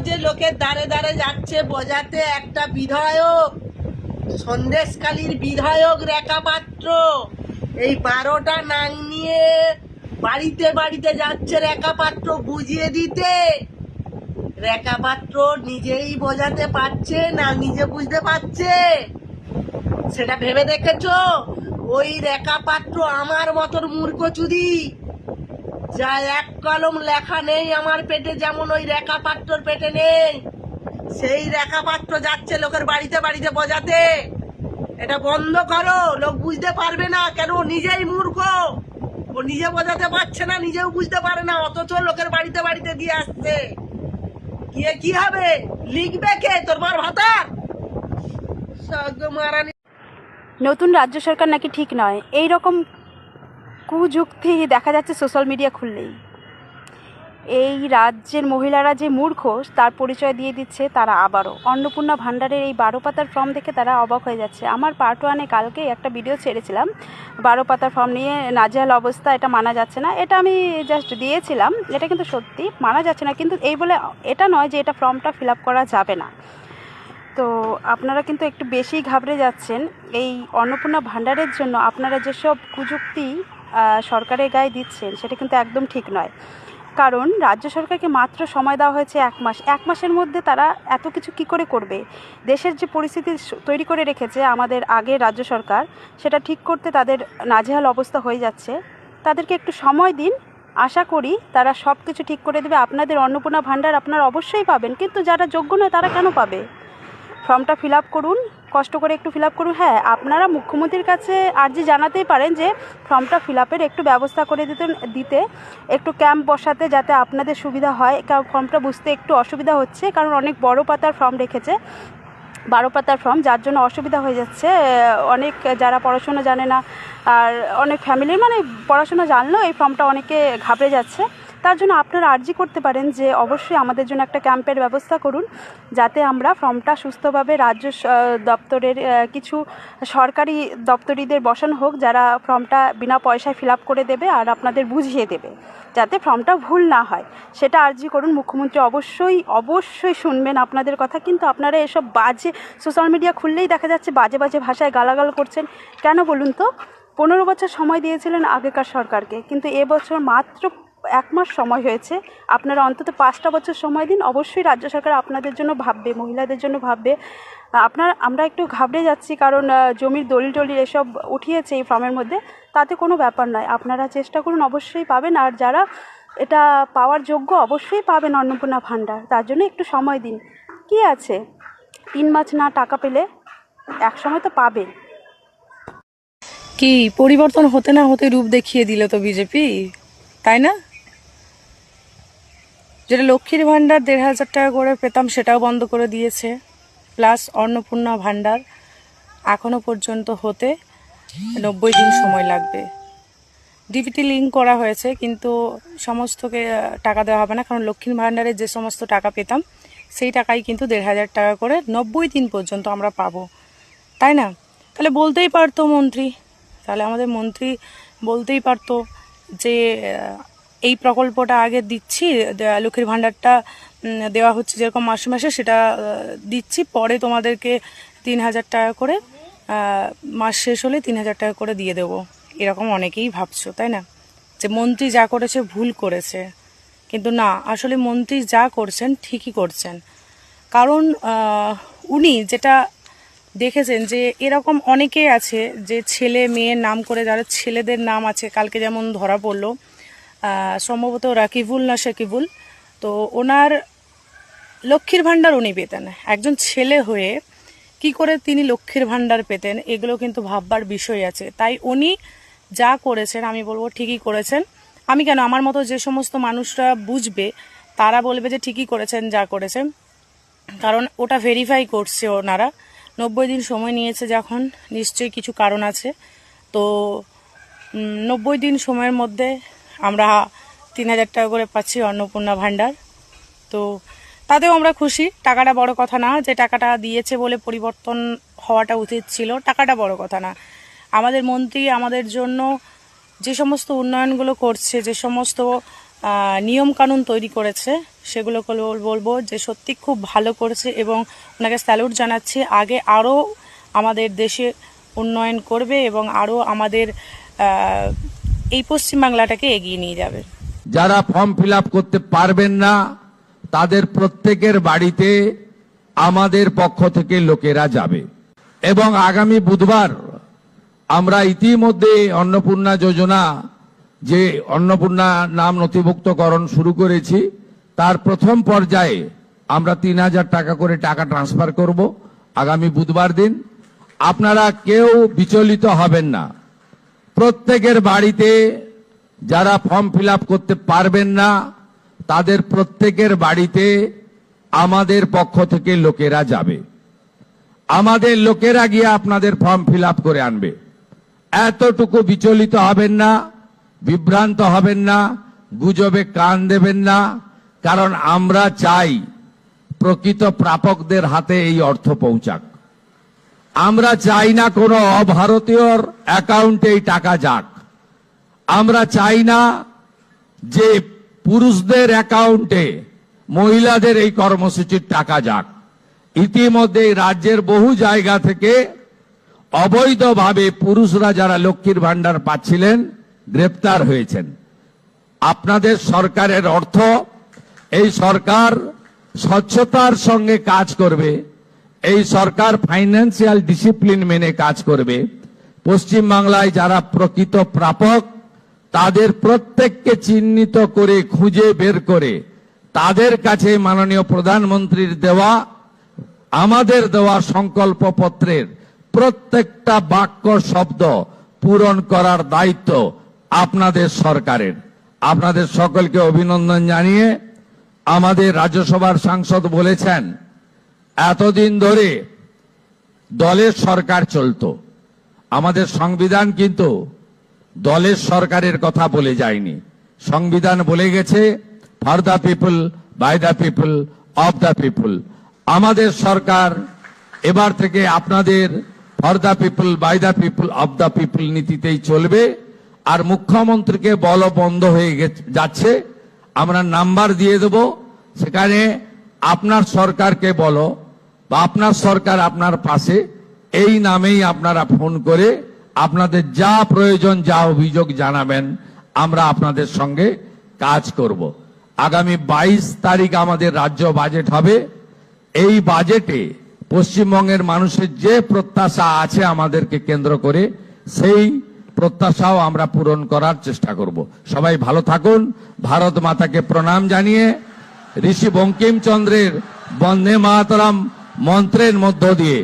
যে লোকের দ্বারে দ্বারে যাচ্ছে বোঝাতে একটা বিধায়ক, সন্দেশখালীর বিধায়ক রেখা পাত্র, এই 12টা নাং নিয়ে বাড়িতে বাড়িতে যাচ্ছে রেখা পাত্র বুঝিয়ে দিতে। রেখা পাত্র নিজেই বোঝাতে পারছে না নিজে বুঝতে পারছে সেটা ভেবে দেখেছো? ওই রেখা পাত্র আমার মতন মূর্খ চুদি, যা এক কলম লেখা নেই আমার পেটে, যেমন ওই রেখা পাত্রর পেটে নেই, সেই রেখা পাত্র যাচ্ছে লোকের বাড়িতে বাড়িতে বোঝাতে। এটা বন্ধ করো, লোক বুঝতে পারবে না কেন, ও নিজেই মূর্খ, ও নিজে বোঝাতে পারছে না, নিজেও বুঝতে পারে না, অথচ লোকের বাড়িতে বাড়িতে দিয়ে আসছে। গিয়ে কি হবে, লিখবে কে, তোর মার ভাতার মারানি। নতুন রাজ্য সরকার নাকি ঠিক নয়, এই রকম কুযুক্তি দেখা যাচ্ছে সোশ্যাল মিডিয়া খুললেই। এই রাজ্যের মহিলারা যে মূর্খ তার পরিচয় দিয়ে দিচ্ছে তারা আবারও। অন্নপূর্ণা ভাণ্ডারের এই 12 পাতার ফর্ম দেখে তারা অবাক হয়ে যাচ্ছে। আমার পার্ট 1-এ কালকে একটা ভিডিও ছেড়েছিলাম 12 পাতার ফর্ম নিয়ে, নাজেহাল অবস্থা, এটা মানা যাচ্ছে না, এটা আমি জাস্ট দিয়েছিলাম, এটা কিন্তু সত্যি মানা যাচ্ছে না। কিন্তু এই বলে এটা নয় যে এটা ফর্মটা ফিল আপ করা যাবে না। তো আপনারা কিন্তু একটু বেশি ঘাবড়ে যাচ্ছেন এই অন্নপূর্ণা ভাণ্ডারের জন্য। আপনারা যেসব কুযুক্তি সরকারের গায়ে দিচ্ছেন সেটা কিন্তু একদম ঠিক নয়। কারণ রাজ্য সরকারকে মাত্র সময় দেওয়া হয়েছে 1 মাস। 1 মাসের মধ্যে তারা এত কিছু কি করে করবে? দেশের যে পরিস্থিতি তৈরি করে রেখেছে আমাদের আগের রাজ্য সরকার, সেটা ঠিক করতে তাদের নাজেহাল অবস্থা হয়ে যাচ্ছে। তাদেরকে একটু সময় দিন, আশা করি তারা সব কিছু ঠিক করে দেবে। আপনাদের অন্নপূর্ণা ভাণ্ডার আপনারা অবশ্যই পাবেন, কিন্তু যারা যোগ্য নয় তারা কেন পাবে? ফর্মটা ফিল আপ করুন, কষ্ট করে একটু ফিল আপ করুন। হ্যাঁ, আপনারা মুখ্যমন্ত্রীর কাছে আর্জি জানাতেই পারেন যে ফর্মটা ফিল আপের একটু ব্যবস্থা করে দিতে, একটু ক্যাম্প বসাতে, যাতে আপনাদের সুবিধা হয়। ফর্মটা বুঝতে একটু অসুবিধা হচ্ছে, কারণ অনেক বড় পাতার ফর্ম রেখেছে, 12 পাতার ফর্ম, যার জন্য অসুবিধা হয়ে যাচ্ছে। অনেক যারা পড়াশোনা জানে না, আর অনেক ফ্যামিলির মানে পড়াশোনা জানলেও এই ফর্মটা অনেকে ঘাবড়ে যাচ্ছে। তার জন্য আপনারা আর্জি করতে পারেন যে অবশ্যই আমাদের জন্য একটা ক্যাম্পের ব্যবস্থা করুন, যাতে আমরা ফর্মটা সুস্থভাবে রাজ্য দপ্তরের কিছু সরকারি দপ্তরিদের বসানো হোক, যারা ফর্মটা বিনা পয়সায় ফিল আপ করে দেবে আর আপনাদের বুঝিয়ে দেবে, যাতে ফর্মটা ভুল না হয়। সেটা আর্জি করুন। মুখ্যমন্ত্রী অবশ্যই শুনবেন আপনাদের কথা। কিন্তু আপনারা এসব বাজে সোশ্যাল মিডিয়া খুললেই দেখা যাচ্ছে বাজে বাজে ভাষায় গালাগাল করছেন। কেন বলুন তো? 15 বছর সময় দিয়েছিলেন আগেকার সরকারকে, কিন্তু এবছর মাত্র 1 মাস সময় হয়েছে। আপনারা অন্তত 5টা বছর সময় দিন, অবশ্যই রাজ্য সরকার আপনাদের জন্য ভাববে, মহিলাদের জন্য ভাববে। আমরা একটু ঘাবড়ে যাচ্ছি, কারণ জমির দলিল টলিল এসব উঠিয়েছে এই ফর্মের মধ্যে, তাতে কোনো ব্যাপার নয়। আপনারা চেষ্টা করুন, অবশ্যই পাবেন। আর যারা এটা পাওয়ার যোগ্য অবশ্যই পাবেন অন্নপূর্ণা ভাণ্ডার, তার জন্য একটু সময় দিন। কি আছে, 3 মাস না টাকা পেলে এক সময় তো পাবে। কি পরিবর্তন হতে না হতে রূপ দেখিয়ে দিল তো বিজেপি, তাই না? যেটা লক্ষ্মীর ভাণ্ডার 1,500 টাকা করে পেতাম সেটাও বন্ধ করে দিয়েছে, প্লাস অন্নপূর্ণা ভাণ্ডার এখনো পর্যন্ত হতে 90 দিন সময় লাগবে। ডিপিটি লিঙ্ক করা হয়েছে, কিন্তু সমস্তকে টাকা দেওয়া হবে না, কারণ লক্ষ্মীর ভাণ্ডারে যে সমস্ত টাকা পেতাম সেই টাকাই কিন্তু 1,500 টাকা করে 90 দিন পর্যন্ত আমরা পাবো, তাই না? তাহলে বলতেই পারতো মন্ত্রী, তাহলে আমাদের মন্ত্রী বলতেই পারতো যে এই প্রকল্পটা আগে দিচ্ছি, লক্ষ্মীর ভাণ্ডারটা দেওয়া হচ্ছে যেরকম মাসে মাসে সেটা দিচ্ছি, পরে তোমাদেরকে 3,000 টাকা করে মাস শেষ হলে 3,000 টাকা করে দিয়ে দেবো। এরকম অনেকেই ভাবছো, তাই না, যে মন্ত্রী যা করেছে ভুল করেছে। কিন্তু না, আসলে মন্ত্রী যা করছেন ঠিকই করছেন। কারণ উনি যেটা দেখেছেন যে এরকম অনেকেই আছে যে ছেলে মেয়ের নাম করে, যারা ছেলেদের নাম আছে, কালকে যেমন ধরা পড়লো সম্ভবত রাকিবুল না শাকিবুল, তো ওনার লক্ষ্মীর ভাণ্ডার উনি পেতেন। একজন ছেলে হয়ে কি করে তিনি লক্ষ্মীর ভাণ্ডার পেতেন, এগুলো কিন্তু ভাববার বিষয় আছে। তাই উনি যা করেছেন আমি বলবো ঠিকই করেছেন। আমি কেন, আমার মতো যে সমস্ত মানুষরা বুঝবে তারা বলবে যে ঠিকই করেছেন যা করেছেন, কারণ ওটা ভেরিফাই করছে ওনারা। 90 দিন সময় নিয়েছে যখন, নিশ্চয়ই কিছু কারণ আছে। তো 90 দিন সময়ের মধ্যে আমরা 3,000 টাকা করে পাচ্ছি অন্নপূর্ণা ভাণ্ডার, তো তাতেও আমরা খুশি। টাকাটা বড় কথা না, যে টাকাটা দিয়েছে বলে পরিবর্তন হওয়াটা উচিত ছিল, টাকাটা বড় কথা না। আমাদের মন্ত্রী আমাদের জন্য যে সমস্ত উন্নয়নগুলো করছে, যে সমস্ত নিয়ম কানুন তৈরি করেছে, সেগুলো বলবো যে সত্যি খুব ভালো করেছে এবং ওনাকে স্যালুট জানাচ্ছি। আগে আরও আমাদের দেশে উন্নয়ন করবে এবং আরও আমাদের এই পশ্চিমবাংলাটাকে এগিয়ে নিয়ে যাবে। যারা ফর্ম ফিল আপ করতে পারবেন না তাদের প্রত্যেকের বাড়িতে আমাদের পক্ষ থেকে লোকেরা যাবে এবং আগামী বুধবার আমরা ইতিমধ্যে অন্নপূর্ণা যোজনা, যে অন্নপূর্ণা নাম নথিভুক্তকরণ শুরু করেছি, তার প্রথম পর্যায়ে আমরা 3,000 টাকা করে টাকা ট্রান্সফার করব আগামী বুধবার দিন। আপনারা কেউ বিচলিত হবেন না। প্রত্যেকের বাড়িতে যারা ফর্ম ফিল আপ করতে পারবেন না তাদের প্রত্যেকের বাড়িতে আমাদের পক্ষ থেকে লোকেরা যাবে। আমাদের লোকেরা গিয়ে আপনাদের ফর্ম ফিল আপ করে আনবে। এতটুকু বিচলিত হবেন না, বিভ্রান্ত হবেন না, গুজবে কান দেবেন না, কারণ আমরা চাই প্রকৃত প্রাপকদের হাতে এই অর্থ পৌঁছাক। আমরা চাই না কোনো অভারতীয়র অ্যাকাউন্টে এই টাকা যাক। আমরা চাই না যে পুরুষদের অ্যাকাউন্টে মহিলাদের এই কর্মসূচির টাকা যাক। ইতিমধ্যে রাজ্যের বহু জায়গা থেকে অবৈধভাবে পুরুষরা যারা লক্ষ্মীর ভান্ডার পাচ্ছিলেন গ্রেপ্তার হয়েছেন। আপনাদের সরকারের অর্থ, এই সরকার স্বচ্ছতার সঙ্গে কাজ করবে, এই সরকার ফাইন্যান্সিয়াল ডিসিপ্লিন মেনে কাজ করবে। পশ্চিমবাংলায় যারা প্রকৃত প্রাপক তাদের প্রত্যেককে চিহ্নিত করে খুঁজে বের করে তাদের কাছে মাননীয় প্রধানমন্ত্রীর দেওয়া, আমাদের দেওয়া সংকল্প পত্রের প্রত্যেকটা বাক্য শব্দ পূরণ করার দায়িত্ব আপনাদের সরকারের। আপনাদের সকলকে অভিনন্দন জানিয়ে আমাদের রাজ্যসভার সাংসদ বলেছেন এতদিন ধরে দলের সরকার চলতো। আমাদের সংবিধান কিন্তু দলের সরকারের কথা বলে যায়নি। সংবিধান বলে গেছে for the people, by the people, of the people. আমাদের সরকার এবার থেকে আপনাদের for the people, by the people, of the people নীতিতেই চলবে। আর মুখ্যমন্ত্রীকে বল বন্ধ হয়ে যাচ্ছে, আমরা নাম্বার দিয়ে দেব, সেখানে আপনার সরকারকে বলো বা আপনার সরকার আপনার পাশে, এই নামেই আপনারা ফোন করে আপনাদের যা প্রয়োজন, যা অভিযোগ জানাবেন, আমরা আপনাদের সঙ্গে কাজ করব। আগামী 22 তারিখ আমাদের রাজ্য বাজেট হবে। এই বাজেটে পশ্চিমবঙ্গের মানুষের যে প্রত্যাশা আছে আমাদেরকে কেন্দ্র করে, সেই প্রত্যাশাও আমরা পূরণ করার চেষ্টা করব। সবাই ভালো থাকুন। ভারত মাতাকে প্রণাম জানিয়ে ঋষি বঙ্কিমচন্দ্রের বন্দে মাতরম মন্ত্রের মধ্য দিয়ে